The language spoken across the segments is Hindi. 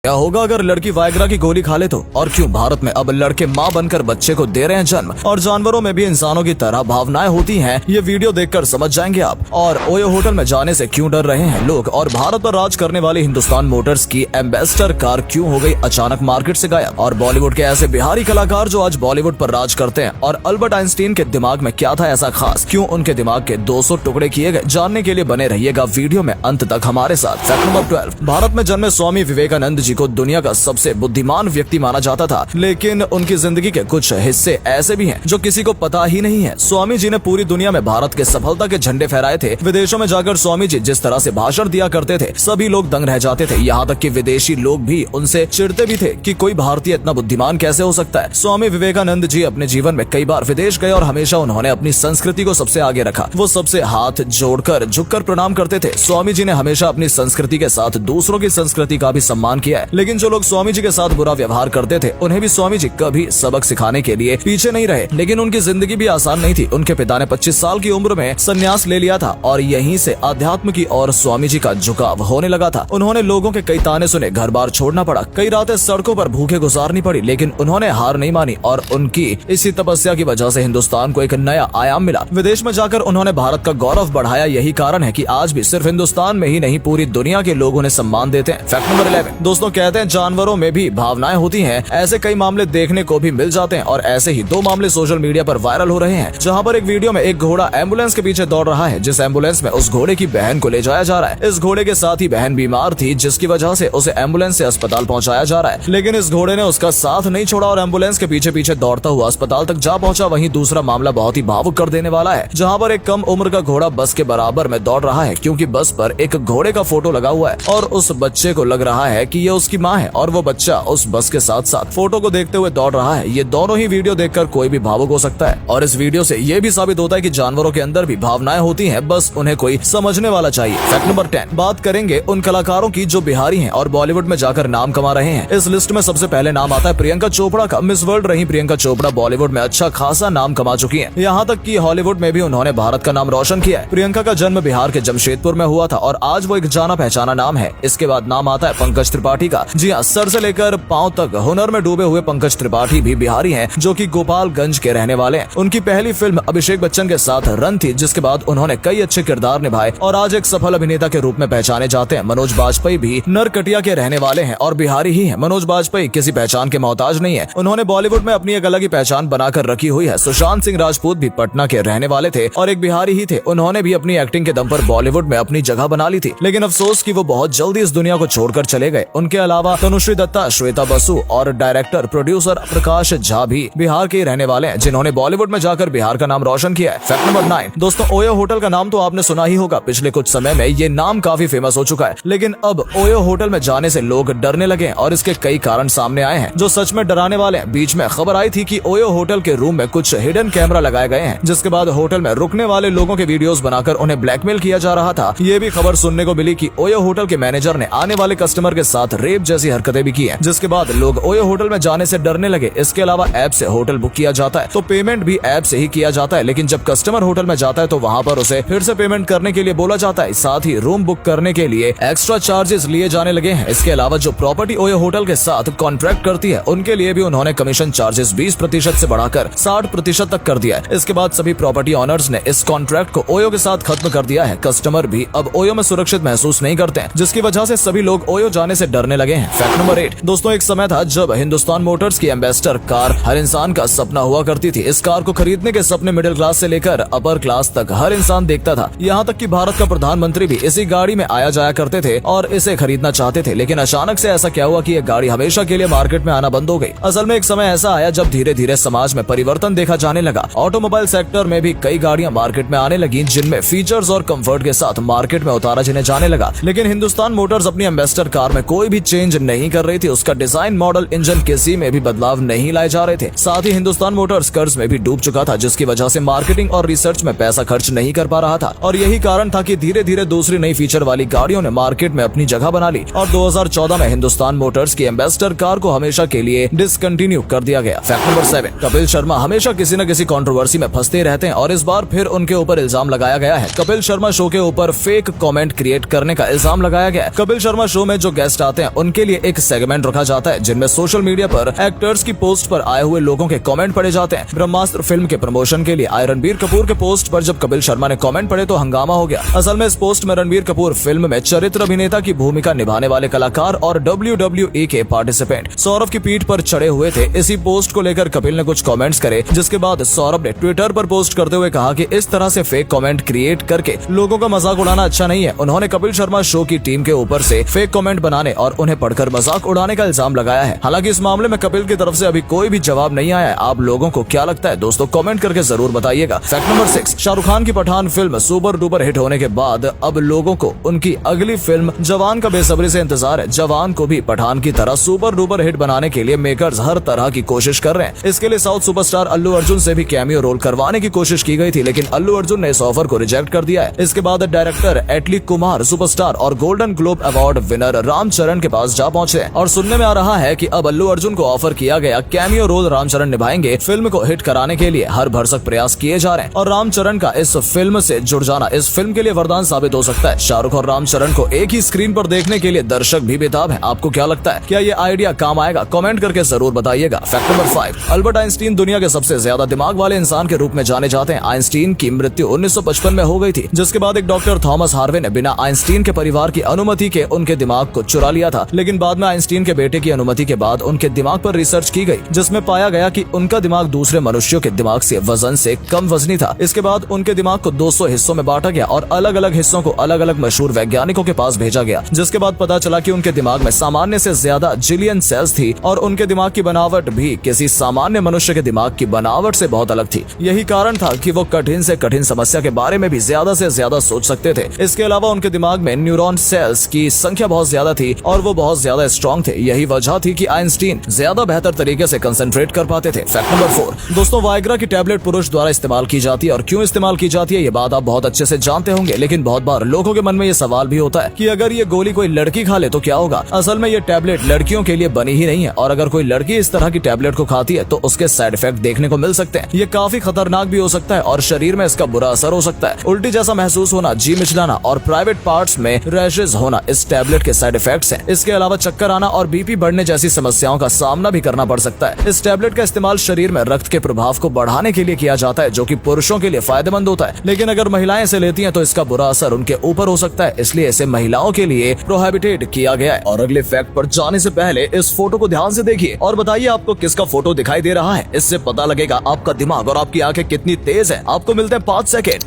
क्या होगा अगर लड़की वायग्रा की गोली खा ले तो? और क्यों भारत में अब लड़के मां बनकर बच्चे को दे रहे हैं जन्म? और जानवरों में भी इंसानों की तरह भावनाएं होती हैं, ये वीडियो देखकर समझ जाएंगे आप। और ओयो होटल में जाने से क्यों डर रहे हैं लोग? और भारत पर राज करने वाली हिंदुस्तान मोटर्स की एम्बेसडर कार क्यों हो गई अचानक मार्केट से गायब? और बॉलीवुड के ऐसे बिहारी कलाकार जो आज बॉलीवुड पर राज करते हैं, और अल्बर्ट आइंस्टीन के दिमाग में क्या था ऐसा खास, क्यों उनके दिमाग के 200 टुकड़े किए गए? जानने के लिए बने रहिएगा वीडियो में अंत तक हमारे साथ। फैक्ट नंबर 12, भारत में जन्मे स्वामी विवेकानंद जी को दुनिया का सबसे बुद्धिमान व्यक्ति माना जाता था, लेकिन उनकी जिंदगी के कुछ हिस्से ऐसे भी हैं जो किसी को पता ही नहीं है। स्वामी जी ने पूरी दुनिया में भारत के सफलता के झंडे फहराए थे। विदेशों में जाकर स्वामी जी जिस तरह से भाषण दिया करते थे, सभी लोग दंग रह जाते थे। यहाँ तक कि विदेशी लोग भी उनसे चिढ़ते भी थे कि कोई भारतीय इतना बुद्धिमान कैसे हो सकता है। स्वामी विवेकानंद जी अपने जीवन में कई बार विदेश गए और हमेशा उन्होंने अपनी संस्कृति को सबसे आगे रखा। वो सबसे हाथ जोड़कर झुककर प्रणाम करते थे। स्वामी जी ने हमेशा अपनी संस्कृति के साथ दूसरों की संस्कृति का भी सम्मान किया है। लेकिन जो लोग स्वामी जी के साथ बुरा व्यवहार करते थे, उन्हें भी स्वामी जी कभी सबक सिखाने के लिए पीछे नहीं रहे। लेकिन उनकी जिंदगी भी आसान नहीं थी। उनके पिता ने 25 साल की उम्र में संन्यास ले लिया था और यहीं से अध्यात्म की ओर स्वामी जी का झुकाव होने लगा था। उन्होंने लोगों के कई ताने सुने, घर बार छोड़ना पड़ा, कई रातें सड़कों पर भूखे गुजारनी पड़ी, लेकिन उन्होंने हार नहीं मानी और उनकी इसी तपस्या की वजह से हिंदुस्तान को एक नया आयाम मिला। विदेश में जाकर उन्होंने भारत का गौरव बढ़ाया। यही कारण है कि आज भी सिर्फ हिंदुस्तान में ही नहीं, पूरी दुनिया के लोग उन्हें सम्मान देते हैं। फैक्ट नंबर 11, दोस्तों कहते हैं जानवरों में भी भावनाएं होती हैं। ऐसे कई मामले देखने को भी मिल जाते हैं और ऐसे ही 2 मामले सोशल मीडिया पर वायरल हो रहे हैं, जहां पर एक वीडियो में एक घोड़ा एम्बुलेंस के पीछे दौड़ रहा है, जिस एम्बुलेंस में उस घोड़े की बहन को ले जाया जा रहा है। इस घोड़े के साथ ही बहन बीमार थी, जिसकी वजह से उसे एम्बुलेंस से अस्पताल पहुंचाया जा रहा है। लेकिन इस घोड़े ने उसका साथ नहीं छोड़ा और एम्बुलेंस के पीछे पीछे दौड़ता हुआ अस्पताल तक जा पहुंचा। वहीं दूसरा मामला बहुत ही भावुक कर देने वाला है, जहाँ पर एक कम उम्र का घोड़ा बस के बराबर में दौड़ रहा है, क्योंकि बस पर एक घोड़े का फोटो लगा हुआ है और उस बच्चे को लग रहा है कि ये उसकी माँ है और वो बच्चा उस बस के साथ साथ फोटो को देखते हुए दौड़ रहा है। ये दोनों ही वीडियो देखकर कोई भी भावुक हो सकता है और इस वीडियो से ये भी साबित होता है कि जानवरों के अंदर भी भावनाएं होती हैं, बस उन्हें कोई समझने वाला चाहिए। फैक्ट नंबर 10, बात करेंगे उन कलाकारों की जो बिहारी हैं और बॉलीवुड में जाकर नाम कमा रहे हैं। इस लिस्ट में सबसे पहले नाम आता है प्रियंका चोपड़ा का। मिस वर्ल्ड रही प्रियंका चोपड़ा बॉलीवुड में अच्छा खासा नाम कमा चुकी है। यहाँ तक कि हॉलीवुड में भी उन्होंने भारत का नाम रोशन किया है। प्रियंका का जन्म बिहार के जमशेदपुर में हुआ था और आज वो एक जाना पहचाना नाम है। इसके बाद नाम आता है पंकज त्रिपाठी का। जी हाँ, सर से लेकर पांव तक हुनर में डूबे हुए पंकज त्रिपाठी भी बिहारी हैं, जो कि गोपालगंज के रहने वाले हैं। उनकी पहली फिल्म अभिषेक बच्चन के साथ रन थी, जिसके बाद उन्होंने कई अच्छे किरदार निभाए और आज एक सफल अभिनेता के रूप में पहचाने जाते हैं। मनोज बाजपेयी भी नरकटिया के रहने वाले हैं और बिहारी ही है। मनोज बाजपेयी किसी पहचान के मोहताज नहीं है। उन्होंने बॉलीवुड में अपनी एक अलग ही पहचान बनाकर रखी हुई है। सुशांत सिंह राजपूत भी पटना के रहने वाले थे और एक बिहारी ही थे। उन्होंने भी अपनी एक्टिंग के दम पर बॉलीवुड में अपनी जगह बना ली थी, लेकिन अफसोस कि वो बहुत जल्दी इस दुनिया को छोड़कर चले गए। उनके अलावा तनुश्री दत्ता, श्वेता बसु और डायरेक्टर प्रोड्यूसर प्रकाश झा भी बिहार के रहने वाले हैं, जिन्होंने बॉलीवुड में जाकर बिहार का नाम रोशन किया है। फैक्ट नंबर 9, दोस्तों ओयो होटल का नाम तो आपने सुना ही होगा। पिछले कुछ समय में ये नाम काफी फेमस हो चुका है, लेकिन अब ओयो होटल में जाने से लोग डरने लगे हैं और इसके कई कारण सामने आए हैं जो सच में डराने वाले हैं। बीच में खबर आई थी कि ओयो होटल के रूम में कुछ हिडन कैमरा लगाए गए हैं, जिसके बाद होटल में रुकने वाले लोगों के वीडियोस बनाकर उन्हें ब्लैकमेल किया जा रहा था। ये भी खबर सुनने को मिली कि ओयो होटल के मैनेजर ने आने वाले कस्टमर के साथ रेप जैसी हरकतें भी की हैं, जिसके बाद लोग ओयो होटल में जाने से डरने लगे। इसके अलावा ऐप से होटल बुक किया जाता है तो पेमेंट भी ऐप से ही किया जाता है, लेकिन जब कस्टमर होटल में जाता है तो वहाँ पर उसे फिर से पेमेंट करने के लिए बोला जाता है। साथ ही रूम बुक करने के लिए एक्स्ट्रा चार्जेस लिए जाने लगे हैं। इसके अलावा जो प्रॉपर्टी ओयो होटल के साथ कॉन्ट्रैक्ट करती है, उनके लिए भी उन्होंने कमीशन चार्जेस 20% से बढ़ाकर 60% तक कर दिया है। इसके बाद सभी प्रॉपर्टी ऑनर्स ने इस कॉन्ट्रैक्ट को ओयो के साथ खत्म कर दिया है। कस्टमर भी अब ओयो में सुरक्षित महसूस नहीं करते हैं, जिसकी वजह से सभी लोग ओयो जाने से डरने लगे हैं। फैक्ट नंबर 8, दोस्तों एक समय था जब हिंदुस्तान मोटर्स की एम्बेसडर कार हर इंसान का सपना हुआ करती थी। इस कार को खरीदने के सपने मिडिल क्लास से लेकर अपर क्लास तक हर इंसान देखता था। यहाँ तक कि भारत का प्रधानमंत्री भी इसी गाड़ी में आया जाया करते थे और इसे खरीदना चाहते थे। लेकिन अचानक से ऐसा क्या हुआ कि यह गाड़ी हमेशा के लिए मार्केट में आना बंद हो गई। असल में एक समय ऐसा आया जब धीरे धीरे समाज में परिवर्तन देखा जाने लगा। ऑटोमोबाइल सेक्टर में भी कई गाड़ियां मार्केट में आने लगी, जिनमें फीचर्स और कंफर्ट के साथ मार्केट में उतारा जिन्हें जाने लगा। लेकिन हिंदुस्तान मोटर्स अपनी एम्बेसडर कार में कोई भी चेंज नहीं कर रही थी। उसका डिजाइन, मॉडल, इंजन किसी में भी बदलाव नहीं लाए जा रहे थे। साथ ही हिंदुस्तान मोटर्स कर्ज में भी डूब चुका था, जिसकी वजह से मार्केटिंग और रिसर्च में पैसा खर्च नहीं कर पा रहा था और यही कारण था कि धीरे धीरे दूसरी नई फीचर वाली गाड़ियों ने मार्केट में अपनी जगह बना ली और 2014 में हिंदुस्तान मोटर्स की एम्बेसडर कार को हमेशा के लिए डिसकंटिन्यू कर दिया गया। फैक्ट नंबर 7, कपिल शर्मा हमेशा किसी न किसी कंट्रोवर्सी में फंसते रहते हैं और इस बार फिर उनके ऊपर इल्जाम लगाया गया है। कपिल शर्मा शो के ऊपर फेक कमेंट क्रिएट करने का इल्जाम लगाया गया है। कपिल शर्मा शो में जो गेस्ट आते हैं उनके लिए एक सेगमेंट रखा जाता है जिनमें सोशल मीडिया पर एक्टर्स की पोस्ट पर आए हुए लोगों के कमेंट पढ़े जाते हैं। ब्रह्मास्त्र फिल्म के प्रमोशन के लिए आए रणबीर कपूर के पोस्ट पर जब कपिल शर्मा ने कमेंट पढ़े तो हंगामा हो गया। असल में इस पोस्ट में रणबीर कपूर फिल्म में चरित्र अभिनेता की भूमिका निभाने वाले कलाकार और WWE के पार्टिसिपेंट सौरभ की पीठ पर चढ़े हुए थे। इसी पोस्ट को लेकर कपिल ने कुछ कमेंट्स करे, जिसके बाद सौरभ ने ट्विटर पर पोस्ट करते हुए कहा कि इस तरह से फेक कमेंट क्रिएट करके लोगों का मजाक उड़ाना अच्छा नहीं है। उन्होंने कपिल शर्मा शो की टीम के ऊपर से फेक कमेंट बनाने और उन्हें पढ़कर मजाक उड़ाने का इल्जाम लगाया है। हालांकि इस मामले में कपिल की तरफ से अभी कोई भी जवाब नहीं आया है। आप लोगों को क्या लगता है दोस्तों, कमेंट करके जरूर बताइएगा। फैक्ट नंबर 6, शाहरुख खान की Pathaan film super duper hit होने के बाद अब लोगों को उनकी अगली फिल्म जवान का बेसब्री से इंतजार है। जवान को भी पठान की तरह सुपर डुपर हिट बनाने के लिए मेकर्स हर तरह की कोशिश कर रहे हैं। इसके लिए साउथ सुपरस्टार अल्लू अर्जुन से भी कैमियो रोल करवाने की कोशिश की गई थी, लेकिन अल्लू अर्जुन ने इस ऑफर को रिजेक्ट कर दिया है। इसके बाद डायरेक्टर एटली कुमार सुपरस्टार और golden globe award winner Ramcharan के पास जा पहुंचे और सुनने में आ रहा है कि अब अल्लू अर्जुन को ऑफर किया गया कैमियो रोल रामचरण निभाएंगे। फिल्म को हिट कराने के लिए हर भरसक प्रयास किए जा रहे हैं और रामचरण का इस फिल्म से जुड़ जाना इस फिल्म के लिए वरदान साबित हो सकता है। शाहरुख और रामचरण को एक ही स्क्रीन पर देखने के लिए दर्शक भी बेताब हैं। आपको क्या लगता है, क्या ये आइडिया काम आएगा? कमेंट करके जरूर बताइएगा। फैक्ट नंबर 5, अल्बर्ट आइंस्टीन दुनिया के सबसे ज्यादा दिमाग वाले इंसान के रूप में जाने जाते हैं। आइंस्टीन की मृत्यु 1955 में हो गई थी, जिसके बाद एक डॉक्टर थॉमस हार्वे ने बिना आइंस्टीन के परिवार की अनुमति के उनके दिमाग को चुरा लिया था। लेकिन बाद में आइंस्टीन के बेटे की अनुमति के बाद उनके दिमाग पर रिसर्च की गई, जिसमें पाया गया कि उनका दिमाग दूसरे मनुष्यों के दिमाग से वजन से कम वजनी था। इसके बाद उनके दिमाग को 200 हिस्सों में बांटा गया और अलग अलग हिस्सों को अलग अलग मशहूर वैज्ञानिकों के पास भेजा गया, जिसके बाद पता चला कि उनके दिमाग में सामान्य से ज्यादा जिलियन सेल्स थी और उनके दिमाग की बनावट भी किसी सामान्य मनुष्य के दिमाग की बनावट से बहुत अलग थी। यही कारण था कि वो कठिन से कठिन समस्या के बारे में भी ज्यादा से ज्यादा सोच सकते थे। इसके अलावा उनके दिमाग में न्यूरॉन सेल्स की संख्या बहुत ज्यादा थी और वो बहुत ज्यादा स्ट्रॉन्ग थे। यही वजह थी कि आइंस्टीन ज्यादा बेहतर तरीके से कंसंट्रेट कर पाते थे। फैक्ट नंबर 4, दोस्तों वाइग्रा की टैबलेट पुरुष द्वारा इस्तेमाल की जाती है और क्यों इस्तेमाल की जाती है ये बात आप बहुत अच्छे से जानते होंगे, लेकिन बहुत बार लोगों के मन में ये सवाल भी होता है कि अगर ये गोली कोई लड़की खा ले तो क्या होगा। असल में ये टैबलेट लड़कियों के लिए बनी ही नहीं है और अगर कोई लड़की इस तरह की टैबलेट को खाती है तो उसके साइड इफेक्ट देखने को मिल सकते हैं। ये काफी खतरनाक भी हो सकता है और शरीर में इसका बुरा असर हो सकता है। उल्टी जैसा महसूस होना, जी मिचलाना और प्राइवेट पार्ट्स में रैशेज होना इस टैबलेट के साइड इफेक्ट्स हैं। इसके अलावा चक्कर आना और बीपी बढ़ने जैसी समस्याओं का सामना भी करना पड़ सकता है। इस टैबलेट का इस्तेमाल शरीर में रक्त के प्रभाव को बढ़ाने के लिए किया जाता है, जो कि पुरुषों के लिए फायदेमंद होता है, लेकिन अगर महिलाएं इसे लेती हैं तो इसका बुरा असर उनके ऊपर हो सकता है। इसलिए इसे महिलाओं के लिए प्रोहिबिटेड किया गया है। और अगले फैक्ट पर जाने से पहले इस फोटो को ध्यान से देखिए और बताइए आपको किसका फोटो दिखाई दे रहा है। इससे पता लगेगा आपका दिमाग और आपकी आंखें कितनी तेज है। आपको मिलते हैं 5 सेकेंड।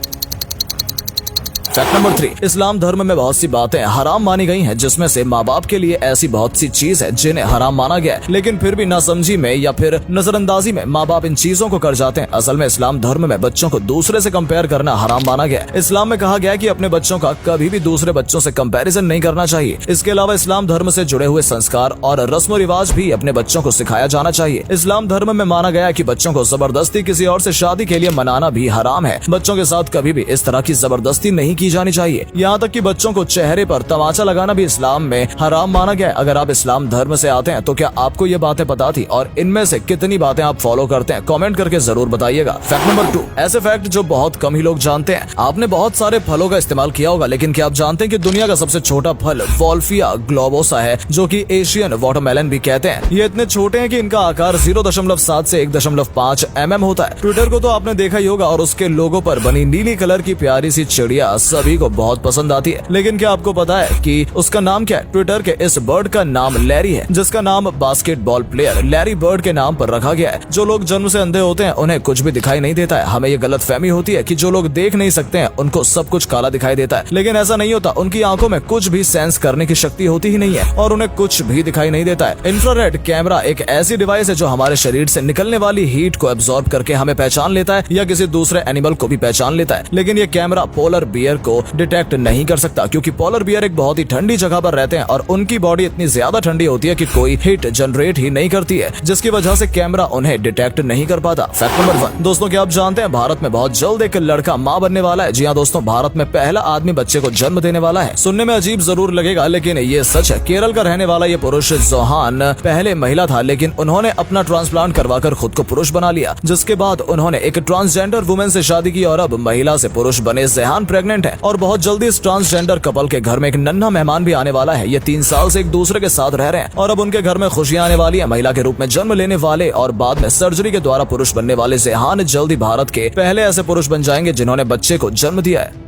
फैक्ट नंबर 3, इस्लाम धर्म में बहुत सी बातें हराम मानी गई हैं, जिसमें से माँ बाप के लिए ऐसी बहुत सी चीज है जिन्हें हराम माना गया है, लेकिन फिर भी नासमझी में या फिर नजरअंदाजी में माँ बाप इन चीजों को कर जाते हैं। असल में इस्लाम धर्म में बच्चों को दूसरे से कंपेयर करना हराम माना गया है। इस्लाम में कहा गया है कि अपने बच्चों का कभी भी दूसरे बच्चों से कंपेरिजन नहीं करना चाहिए। इसके अलावा इस्लाम धर्म से जुड़े हुए संस्कार और रस्म रिवाज भी अपने बच्चों को सिखाया जाना चाहिए। इस्लाम धर्म में माना गया है कि बच्चों को जबरदस्ती किसी और से शादी के लिए मनाना भी हराम है। बच्चों के साथ कभी भी इस तरह की जबरदस्ती नहीं की जानी चाहिए। यहाँ तक कि बच्चों को चेहरे पर तमाचा लगाना भी इस्लाम में हराम माना गया है। अगर आप इस्लाम धर्म से आते हैं तो क्या आपको ये बातें पता थी और इनमें से कितनी बातें आप फॉलो करते हैं? कमेंट करके जरूर बताइएगा। फैक्ट नंबर 2, ऐसे फैक्ट जो बहुत कम ही लोग जानते हैं। आपने बहुत सारे फलों का इस्तेमाल किया होगा, लेकिन क्या आप जानते हैं कि दुनिया का सबसे छोटा फल वॉल्फिया ग्लोबोसा है, जो कि एशियन वाटरमेलन भी कहते हैं। ये इतने छोटे हैं कि इनका आकार 0.7 से 1.5 mm होता है। ट्विटर को तो आपने देखा ही होगा और उसके लोगो पर बनी नीली कलर की प्यारी सी चिड़िया सभी को बहुत पसंद आती है। लेकिन क्या आपको पता है कि उसका नाम क्या है? ट्विटर के इस बर्ड का नाम लैरी है, जिसका नाम बास्केटबॉल प्लेयर लैरी बर्ड के नाम पर रखा गया है। जो लोग जन्म से अंधे होते हैं उन्हें कुछ भी दिखाई नहीं देता है। हमें ये गलतफहमी होती है कि जो लोग देख नहीं सकते हैं उनको सब कुछ काला दिखाई देता है, लेकिन ऐसा नहीं होता। उनकी आंखों में कुछ भी सेंस करने की शक्ति होती ही नहीं है और उन्हें कुछ भी दिखाई नहीं देता है। इंफ्रारेड कैमरा एक ऐसी डिवाइस है जो हमारे शरीर से निकलने वाली हीट को एब्जॉर्ब करके हमें पहचान लेता है या किसी दूसरे एनिमल को भी पहचान लेता है। लेकिन ये कैमरा पोलर बियर को डिटेक्ट नहीं कर सकता, क्योंकि पोलर बियर एक बहुत ही ठंडी जगह पर रहते हैं और उनकी बॉडी इतनी ज्यादा ठंडी होती है कि कोई हीट जनरेट ही नहीं करती है, जिसकी वजह से कैमरा उन्हें डिटेक्ट नहीं कर पाता। फैक्ट नंबर 1, दोस्तों क्या आप जानते हैं भारत में बहुत जल्द एक लड़का माँ बनने वाला है? जी हाँ दोस्तों, भारत में पहला आदमी बच्चे को जन्म देने वाला है। सुनने में अजीब जरूर लगेगा, लेकिन ये सच है। केरल का रहने वाला ये पुरुष जोहान पहले महिला था, लेकिन उन्होंने अपना ट्रांसप्लांट करवाकर खुद को पुरुष बना लिया, जिसके बाद उन्होंने एक ट्रांसजेंडर वुमेन से शादी की और अब महिला से पुरुष बने जेहान प्रेग्नेंट है। है और बहुत जल्दी इस ट्रांसजेंडर कपल के घर में एक नन्हा मेहमान भी आने वाला है। ये 3 साल से एक दूसरे के साथ रह रहे हैं और अब उनके घर में खुशियां आने वाली है। महिला के रूप में जन्म लेने वाले और बाद में सर्जरी के द्वारा पुरुष बनने वाले जेहान जल्द ही भारत के पहले ऐसे पुरुष बन जाएंगे जिन्होंने बच्चे को जन्म दिया है।